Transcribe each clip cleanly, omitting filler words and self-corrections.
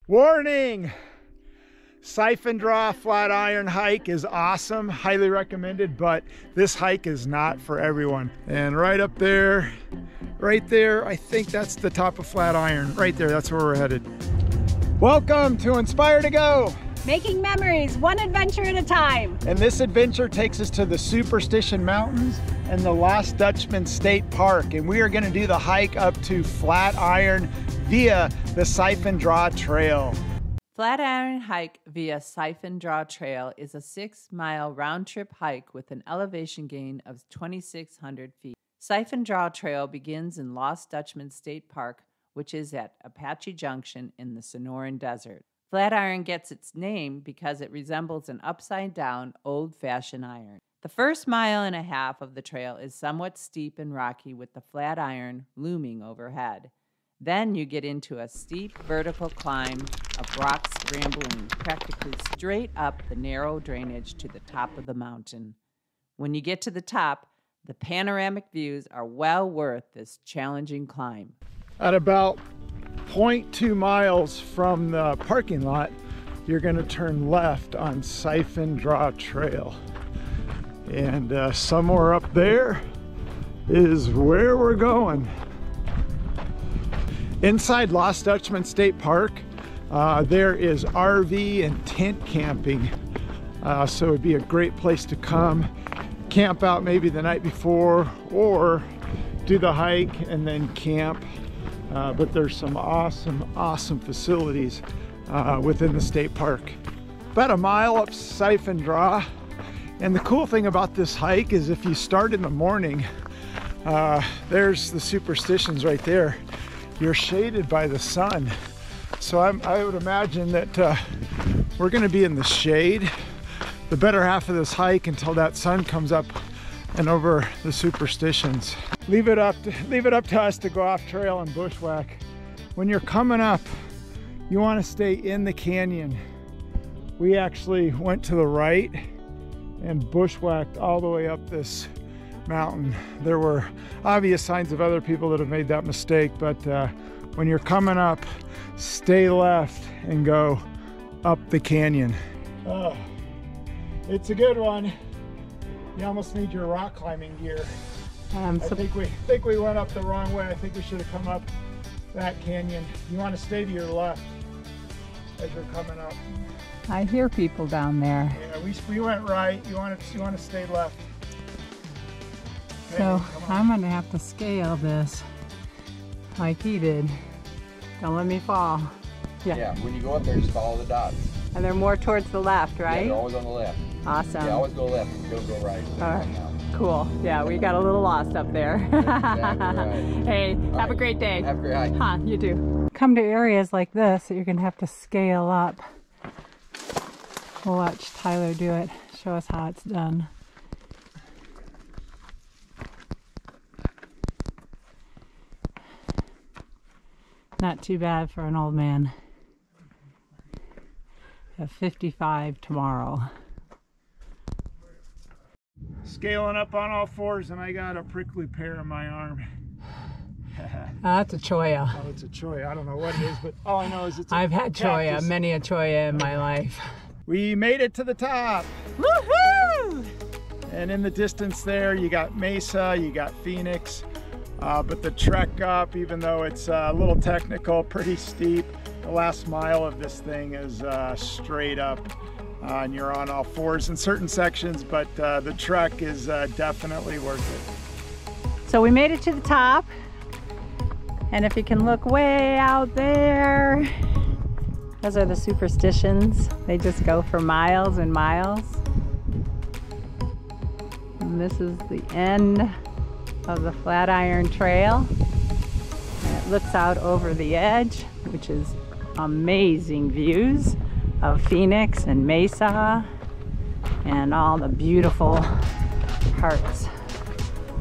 Warning! Siphon Draw Flatiron hike is awesome, highly recommended, but this hike is not for everyone. And right up there, I think that's the top of Flatiron. Right there, that's where we're headed. Welcome to Inspire to Go! Making memories, one adventure at a time. And this adventure takes us to the Superstition Mountains and the Lost Dutchman State Park. And we are gonna do the hike up to Flatiron via the Siphon Draw Trail. Flatiron hike via Siphon Draw Trail is a 6-mile round-trip hike with an elevation gain of 2,600 feet. Siphon Draw Trail begins in Lost Dutchman State Park, which is at Apache Junction in the Sonoran Desert. Flatiron gets its name because it resembles an upside-down, old-fashioned iron. The first mile and a half of the trail is somewhat steep and rocky with the Flatiron looming overhead. Then you get into a steep vertical climb of rocks scrambling practically straight up the narrow drainage to the top of the mountain. When you get to the top, the panoramic views are well worth this challenging climb. At about 0.2 miles from the parking lot, you're going to turn left on Siphon Draw Trail. And somewhere up there is where we're going. Inside Lost Dutchman State Park, there is RV and tent camping. So it would be a great place to come, camp out maybe the night before, or do the hike and then camp. But there's some awesome facilities within the state park. About a mile up Siphon Draw. And the cool thing about this hike is if you start in the morning, there's the Superstitions right there. You're shaded by the sun. So I would imagine that we're gonna be in the shade the better half of this hike until that sun comes up and over the Superstitions. Leave it up to us to go off trail and bushwhack. When you're coming up, you wanna stay in the canyon. We actually went to the right and bushwhacked all the way up this mountain. There were obvious signs of other people that have made that mistake, but when you're coming up, stay left and go up the canyon. Oh, it's a good one. You almost need your rock climbing gear. I think we went up the wrong way. I think we should have come up that canyon. You want to stay to your left as you're coming up. I hear people down there. Yeah, we went right. You want to stay left. So I'm going to have to scale this like he did. Don't let me fall. Yeah, when you go up there, just follow the dots. And they're more towards the left, right? Yeah, they're always on the left. Awesome. Yeah, always go left and go right. All right, cool. Yeah, we got a little lost up there. Exactly right. Hey, have a great day. Have a great hike. Huh, you too. Come to areas like this that you're going to have to scale up. We'll watch Tyler do it, show us how it's done. Not too bad for an old man. Have 55 tomorrow. Scaling up on all fours, and I got a prickly pear in my arm. That's a choya. Oh, it's a choya. I don't know what it is, but all I know is it's a I've had choya, cactus. many a choya in my life. We made it to the top. Woohoo! And in the distance there, you got Mesa, you got Phoenix. But the trek up, even though it's a little technical, pretty steep, the last mile of this thing is straight up. And you're on all fours in certain sections, but the trek is definitely worth it. So we made it to the top. And if you can look way out there, those are the Superstitions. They just go for miles and miles. And this is the end of the Flatiron Trail. And it looks out over the edge, which is amazing views of Phoenix and Mesa and all the beautiful parts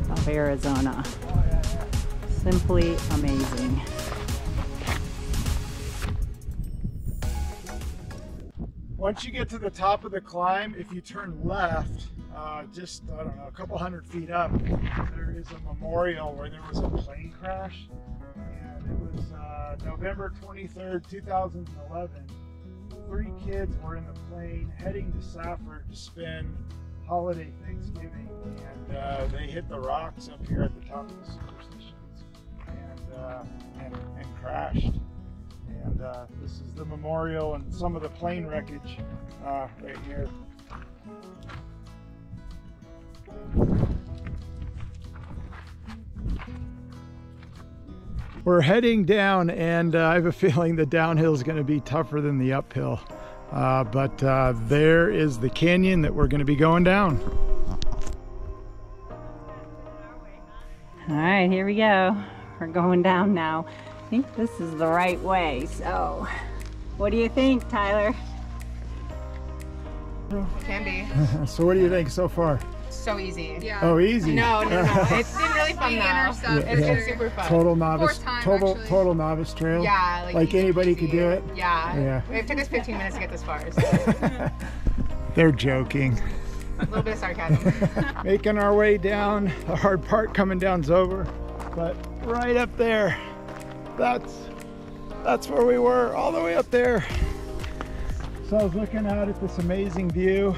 of Arizona. Simply amazing. Once you get to the top of the climb, if you turn left, just, I don't know, a couple hundred feet up, there is a memorial where there was a plane crash. And It was November 23rd, 2011. 3 kids were in the plane heading to Safford to spend holiday Thanksgiving, and they hit the rocks up here at the top of the Superstitions and crashed. And this is the memorial and some of the plane wreckage right here. We're heading down, and I have a feeling the downhill is going to be tougher than the uphill. But there is the canyon that we're going to be going down. All right, here we go. We're going down now. I think this is the right way. So, what do you think, Tyler? Can be. So what do you think so far? So easy. Yeah. Oh, easy. No. It's been really fun though. It's been super fun. Total novice. Time, total novice trail. Yeah. Like anybody could do it. Yeah. It took us 15 minutes to get this far. So. They're joking. A little bit of sarcasm. Making our way down. The hard part coming down's over, but right up there, that's where we were, all the way up there. So I was looking out at this amazing view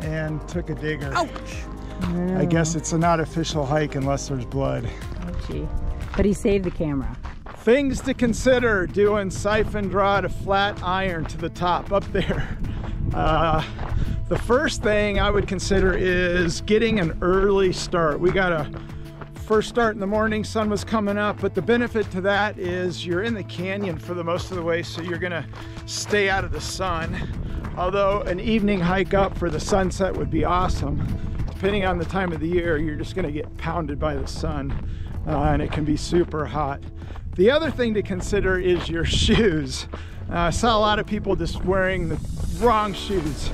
and took a digger. Ouch! I guess it's a not official hike unless there's blood. Oh, gee. But he saved the camera. Things to consider doing siphon draw to Flatiron to the top up there. The first thing I would consider is getting an early start. We got a first start in the morning, sun was coming up, but the benefit to that is you're in the canyon for the most of the way, so you're gonna stay out of the sun. Although an evening hike up for the sunset would be awesome. Depending on the time of the year, you're just gonna get pounded by the sun, and it can be super hot. The other thing to consider is your shoes. I saw a lot of people just wearing the wrong shoes,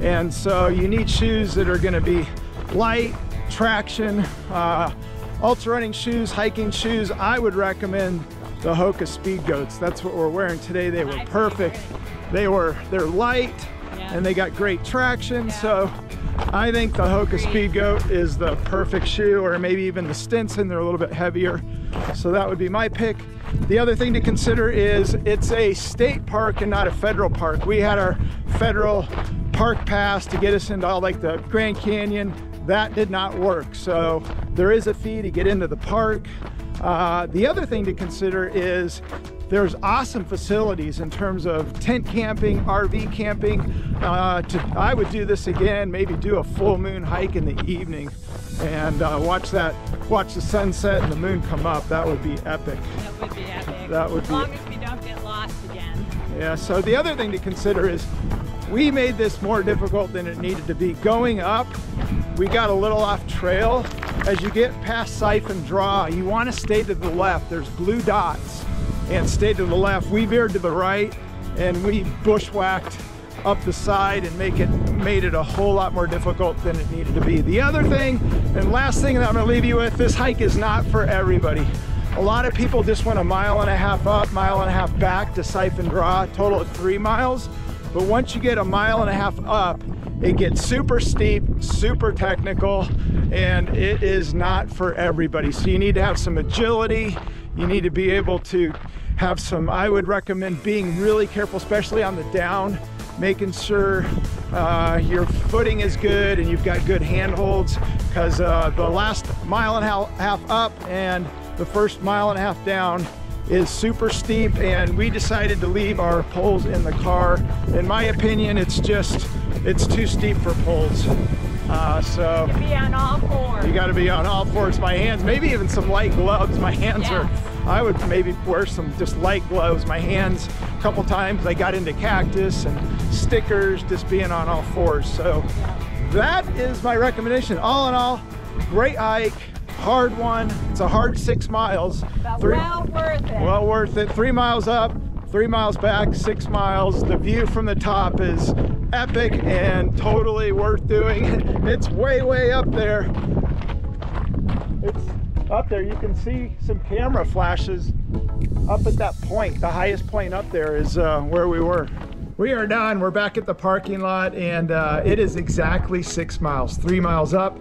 and so you need shoes that are gonna be light, traction, ultra running shoes, hiking shoes. I would recommend the Hoka Speed Goats. That's what we're wearing today. They were perfect. They're light, and they got great traction. So I think the Hoka Speed Goat is the perfect shoe, or maybe even the Stinson. They're a little bit heavier. So that would be my pick. The other thing to consider is it's a state park and not a federal park. We had our federal park pass to get us into all like the Grand Canyon. That did not work, so there is a fee to get into the park. The other thing to consider is there's awesome facilities in terms of tent camping, RV camping. I would do this again, maybe do a full moon hike in the evening and watch the sunset and the moon come up. That would be epic. That would be epic. That would as long as we don't get lost again. Yeah, so the other thing to consider is we made this more difficult than it needed to be. Going up, we got a little off trail. As you get past Siphon Draw, you want to stay to the left. There's blue dots, and stay to the left. We veered to the right, and we bushwhacked up the side and made it a whole lot more difficult than it needed to be. The other thing, and last thing that I'm going to leave you with, this hike is not for everybody. A lot of people just went 1.5 miles up, 1.5 miles back to Siphon Draw, total of 3 miles. But once you get 1.5 miles up, it gets super steep, super technical, and it is not for everybody. So you need to have some agility. You need to be able to have some, I would recommend being really careful, especially on the down, making sure your footing is good and you've got good handholds, because the last 1.5 miles up and the first 1.5 miles down is super steep, and we decided to leave our poles in the car. In my opinion, it's too steep for poles. So You be on all fours. You got to be on all fours. My hands, maybe even some light gloves. My hands are, I would maybe wear some just light gloves. My hands, a couple times I got into cactus and stickers, just being on all fours. So that is my recommendation. All in all, great hike. Hard one. It's a hard 6 miles. But well worth it. Well worth it. 3 miles up, 3 miles back, 6 miles. The view from the top is epic and totally worth doing. It's way, way up there. It's up there. You can see some camera flashes up at that point. The highest point up there is where we were. We are done. We're back at the parking lot, and it is exactly 6 miles. 3 miles up,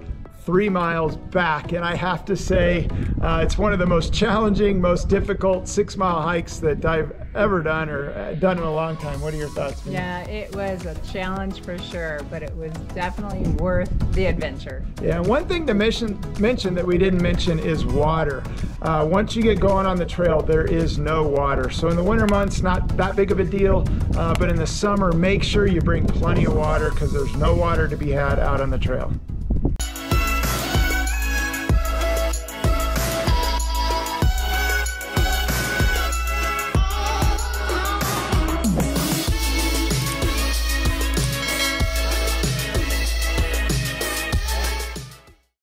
3 miles back, and I have to say it's one of the most challenging, most difficult 6-mile hikes that I've ever done or done in a long time. What are your thoughts, Mia? Yeah, it was a challenge for sure, but it was definitely worth the adventure. Yeah, and one thing to mention that we didn't mention is water. Once you get going on the trail, there is no water. So in the winter months, not that big of a deal, but in the summer, make sure you bring plenty of water because there's no water to be had out on the trail.